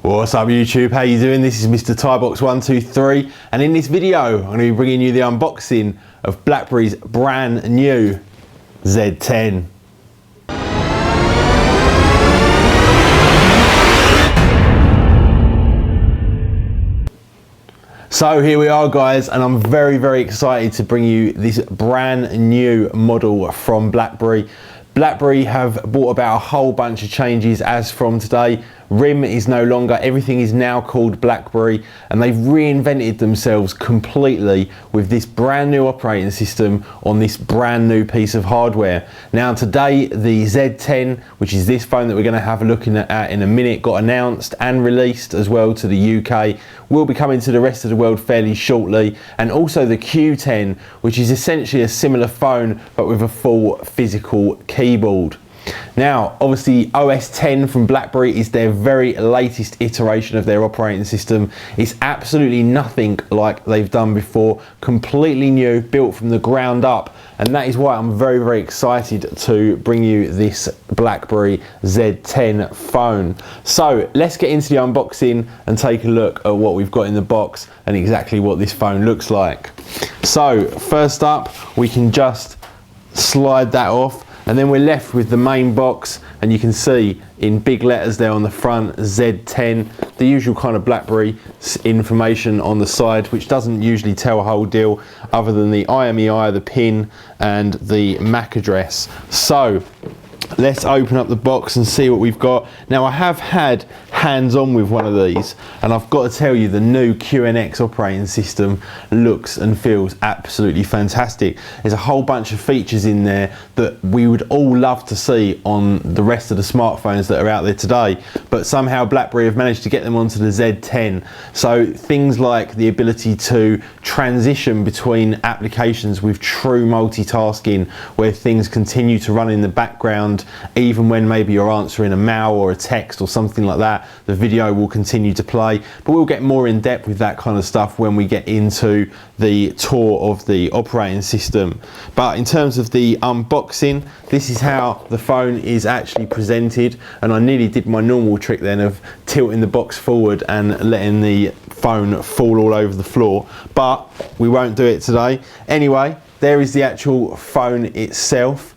What's up YouTube, how you doing? This is Mr. Tiebox123 and in this video I'm going to be bringing you the unboxing of BlackBerry's brand new Z10. So here we are guys, and I'm very excited to bring you this brand new model from BlackBerry. BlackBerry have brought about a whole bunch of changes as from today. RIM is no longer, everything is now called BlackBerry, and they've reinvented themselves completely with this brand new operating system on this brand new piece of hardware. Now today the Z10, which is this phone that we're going to have a look at in a minute, got announced and released as well to the UK, will be coming to the rest of the world fairly shortly, and also the Q10, which is essentially a similar phone but with a full physical keyboard. Now obviously OS 10 from BlackBerry is their very latest iteration of their operating system. It's absolutely nothing like they've done before, completely new, built from the ground up, and that is why I'm very excited to bring you this BlackBerry Z10 phone. So let's get into the unboxing and take a look at what we've got in the box and exactly what this phone looks like. So first up, we can just slide that off, and then we're left with the main box, and you can see in big letters there on the front, Z10, the usual kind of BlackBerry information on the side, which doesn't usually tell a whole deal other than the IMEI, the PIN and the MAC address. So let's open up the box and see what we've got. Now I have had hands-on with one of these, and I've got to tell you, the new QNX operating system looks and feels absolutely fantastic. There's a whole bunch of features in there that we would all love to see on the rest of the smartphones that are out there today, but somehow BlackBerry have managed to get them onto the Z10. So things like the ability to transition between applications with true multitasking, where things continue to run in the background even when maybe you're answering a mail or a text or something like that, the video will continue to play. But we'll get more in depth with that kind of stuff when we get into the tour of the operating system. But in terms of the unboxing, this is how the phone is actually presented, and I nearly did my normal trick then of tilting the box forward and letting the phone fall all over the floor, but we won't do it today. Anyway, there is the actual phone itself,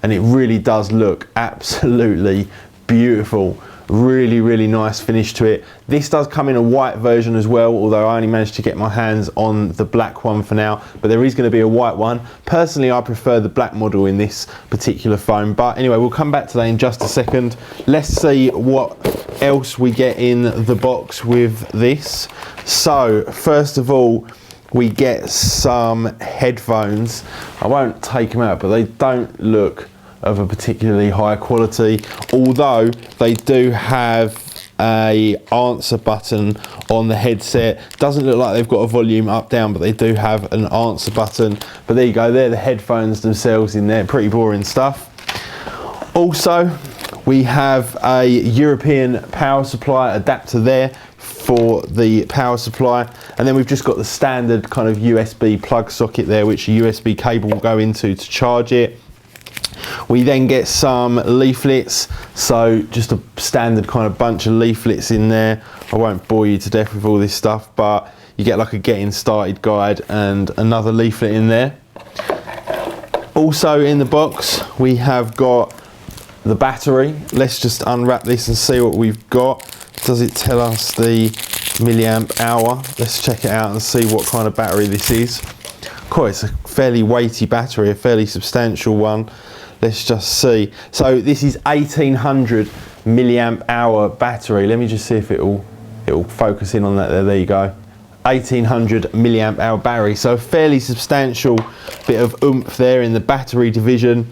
and it really does look absolutely beautiful. Really nice finish to it. This does come in a white version as well, although I only managed to get my hands on the black one for now, but there is going to be a white one. Personally, I prefer the black model in this particular phone, but anyway, we'll come back to that in just a second. Let's see what else we get in the box with this. So first of all, we get some headphones. I won't take them out, but they don't look of a particularly high quality, although they do have a answer button on the headset. Doesn't look like they've got a volume up down, but they do have an answer button. But there you go, they're the headphones themselves in there. Pretty boring stuff. Also, we have a European power supply adapter there for the power supply, and then we've just got the standard kind of USB plug socket there, which a USB cable will go into to charge it. We then get some leaflets, so just a standard kind of bunch of leaflets in there. I won't bore you to death with all this stuff, but you get like a getting started guide and another leaflet in there. Also in the box we have got the battery. Let's just unwrap this and see what we've got. Does it tell us the milliamp hour? Let's check it out and see what kind of battery this is. Cool, it's a fairly weighty battery, a fairly substantial one. Let's just see. So this is 1800 milliamp hour battery. Let me just see if it'll focus in on that there. There you go. 1800 milliamp hour battery. So a fairly substantial bit of oomph there in the battery division.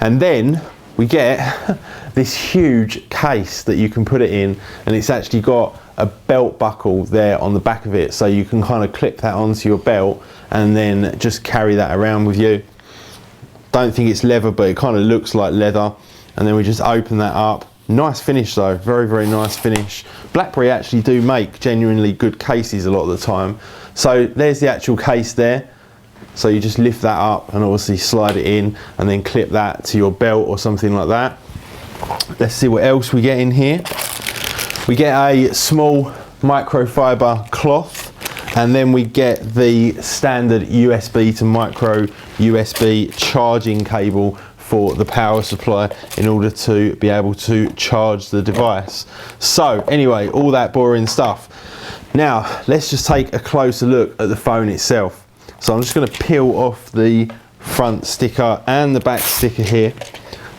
And then we get this huge case that you can put it in, and it's actually got a belt buckle there on the back of it, so you can kind of clip that onto your belt and then just carry that around with you. Don't think it's leather, but it kind of looks like leather. And then we just open that up. Nice finish though, very nice finish. BlackBerry actually do make genuinely good cases a lot of the time. So there's the actual case there. So you just lift that up and obviously slide it in and then clip that to your belt or something like that. Let's see what else we get in here. We get a small microfiber cloth, and then we get the standard USB to micro USB charging cable for the power supply in order to be able to charge the device. So anyway, all that boring stuff. Now let's just take a closer look at the phone itself. So I'm just going to peel off the front sticker and the back sticker here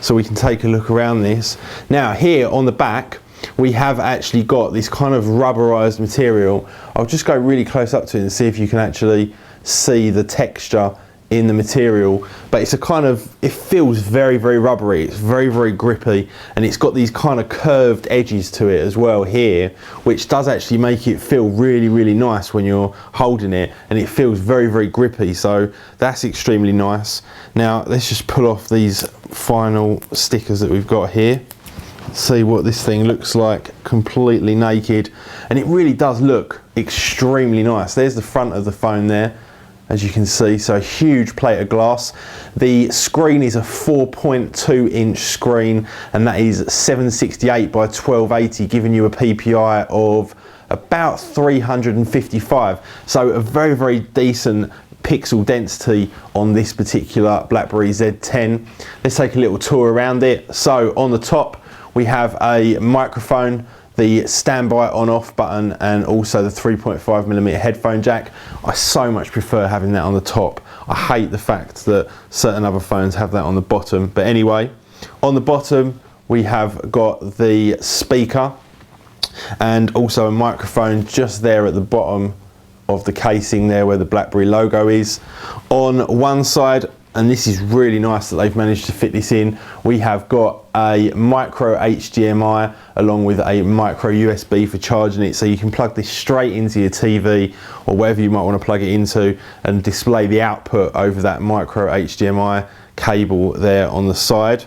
so we can take a look around this. Now here on the back we have actually got this kind of rubberized material. I'll just go really close up to it and see if you can actually see the texture in the material, but it's a kind of, it feels very, very rubbery. It's very, very grippy, and it's got these kind of curved edges to it as well here, which does actually make it feel really, really nice when you're holding it, and it feels very, very grippy, so that's extremely nice. Now let's just pull off these final stickers that we've got here. See what this thing looks like completely naked, and it really does look extremely nice. There's the front of the phone there, as you can see, so a huge plate of glass. The screen is a 4.2 inch screen, and that is 768 by 1280, giving you a PPI of about 355. So a very, very decent pixel density on this particular BlackBerry Z10. Let's take a little tour around it. So on the top, we have a microphone, the standby on-off button, and also the 3.5mm headphone jack. I so much prefer having that on the top. I hate the fact that certain other phones have that on the bottom. But anyway, on the bottom we have got the speaker and also a microphone just there at the bottom of the casing there where the BlackBerry logo is. On one side, and this is really nice that they've managed to fit this in, we have got a micro HDMI along with a micro USB for charging it, so you can plug this straight into your TV or wherever you might want to plug it into and display the output over that micro HDMI cable there on the side.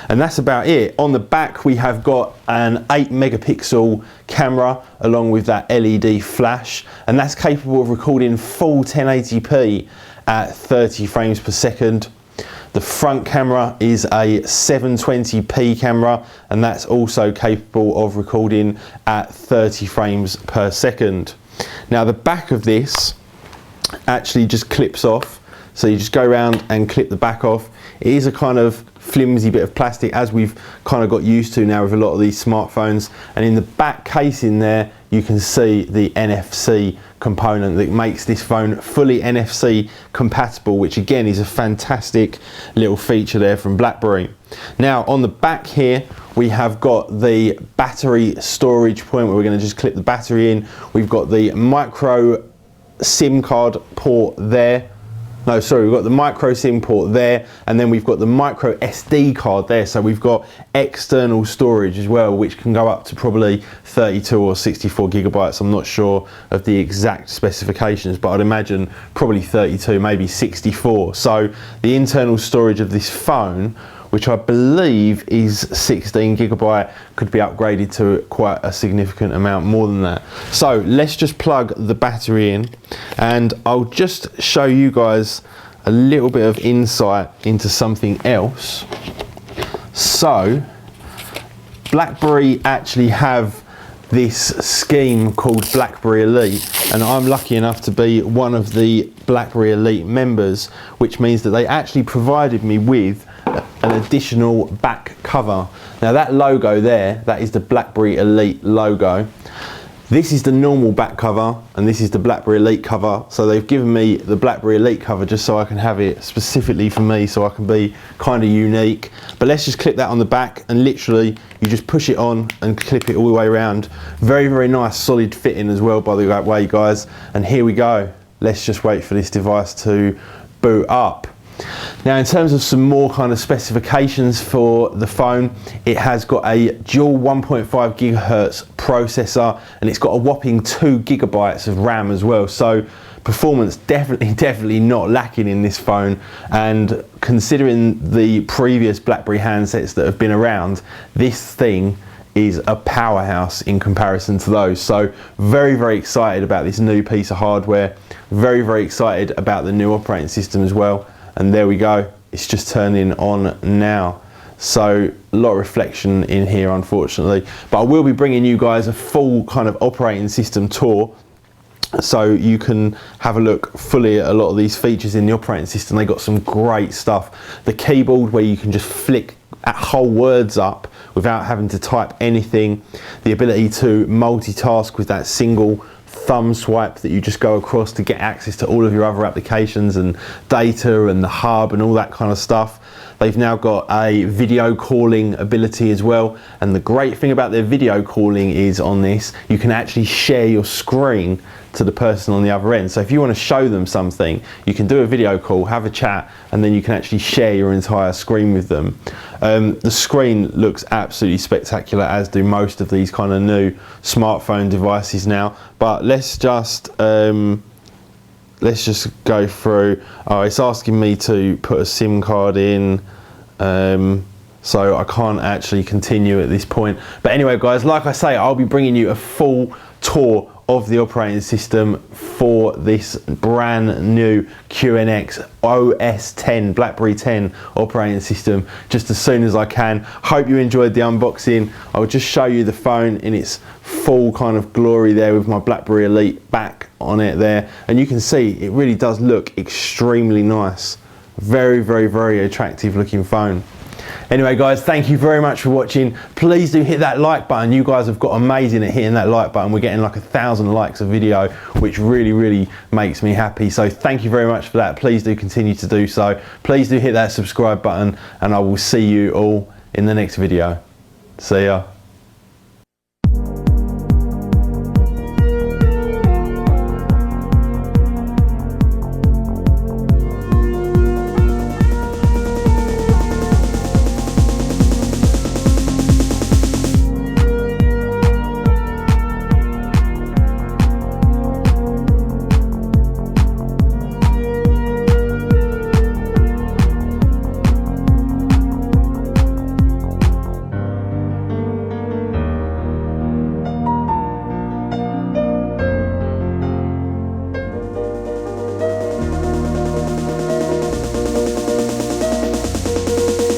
And that's about it. On the back we have got an 8 megapixel camera along with that LED flash, and that's capable of recording full 1080p at 30 frames per second. The front camera is a 720p camera, and that's also capable of recording at 30 frames per second. Now the back of this actually just clips off, so you just go around and clip the back off. It is a kind of flimsy bit of plastic, as we've kind of got used to now with a lot of these smartphones, and in the back casing there you can see the NFC component that makes this phone fully NFC compatible, which again is a fantastic little feature there from BlackBerry. Now on the back here we have got the battery storage point where we're going to just clip the battery in. We've got the micro SIM card port there. No, sorry, we've got the micro SIM port there, and then we've got the micro SD card there. So we've got external storage as well, which can go up to probably 32 or 64 gigabytes. I'm not sure of the exact specifications, but I'd imagine probably 32, maybe 64. So the internal storage of this phone, which I believe is 16 gigabyte, could be upgraded to quite a significant amount more than that. So let's just plug the battery in, and I'll just show you guys a little bit of insight into something else. So BlackBerry actually have this scheme called BlackBerry Elite, and I'm lucky enough to be one of the BlackBerry Elite members, which means that they actually provided me with an additional back cover. Now that logo there, that is the BlackBerry Elite logo. This is the normal back cover, and this is the BlackBerry Elite cover. So they've given me the BlackBerry Elite cover just so I can have it specifically for me, so I can be kind of unique. But let's just clip that on the back, and literally you just push it on and clip it all the way around. Very, very nice solid fitting as well, by the way, guys. And here we go. Let's just wait for this device to boot up. Now in terms of some more kind of specifications for the phone, it has got a dual 1.5 gigahertz processor, and it's got a whopping 2 gigabytes of RAM as well. So performance definitely not lacking in this phone, and considering the previous BlackBerry handsets that have been around, this thing is a powerhouse in comparison to those. So very, very excited about this new piece of hardware. Very, very excited about the new operating system as well. And there we go, it's just turning on now. So a lot of reflection in here, unfortunately, but I will be bringing you guys a full kind of operating system tour, so you can have a look fully at a lot of these features in the operating system. They got some great stuff. The keyboard, where you can just flick whole words up without having to type anything. The ability to multitask with that single thumb swipe that you just go across to get access to all of your other applications and data and the hub and all that kind of stuff. They've now got a video calling ability as well, and the great thing about their video calling is on this, you can actually share your screen to the person on the other end. So if you want to show them something, you can do a video call, have a chat, and then you can actually share your entire screen with them. The screen looks absolutely spectacular, as do most of these kind of new smartphone devices now. But let's just go through. Oh, it's asking me to put a SIM card in, so I can't actually continue at this point. But anyway, guys, like I say, I'll be bringing you a full tour of the operating system for this brand new QNX OS 10 BlackBerry 10 operating system just as soon as I can. Hope you enjoyed the unboxing. I'll just show you the phone in its full kind of glory there with my BlackBerry Elite back on it there, and you can see it really does look extremely nice. Very, very, very attractive looking phone. Anyway, guys, thank you very much for watching. Please do hit that like button. You guys have got amazing at hitting that like button. We're getting like 1,000 likes a video, which really, really makes me happy. So thank you very much for that. Please do continue to do so. Please do hit that subscribe button, and I will see you all in the next video. See ya.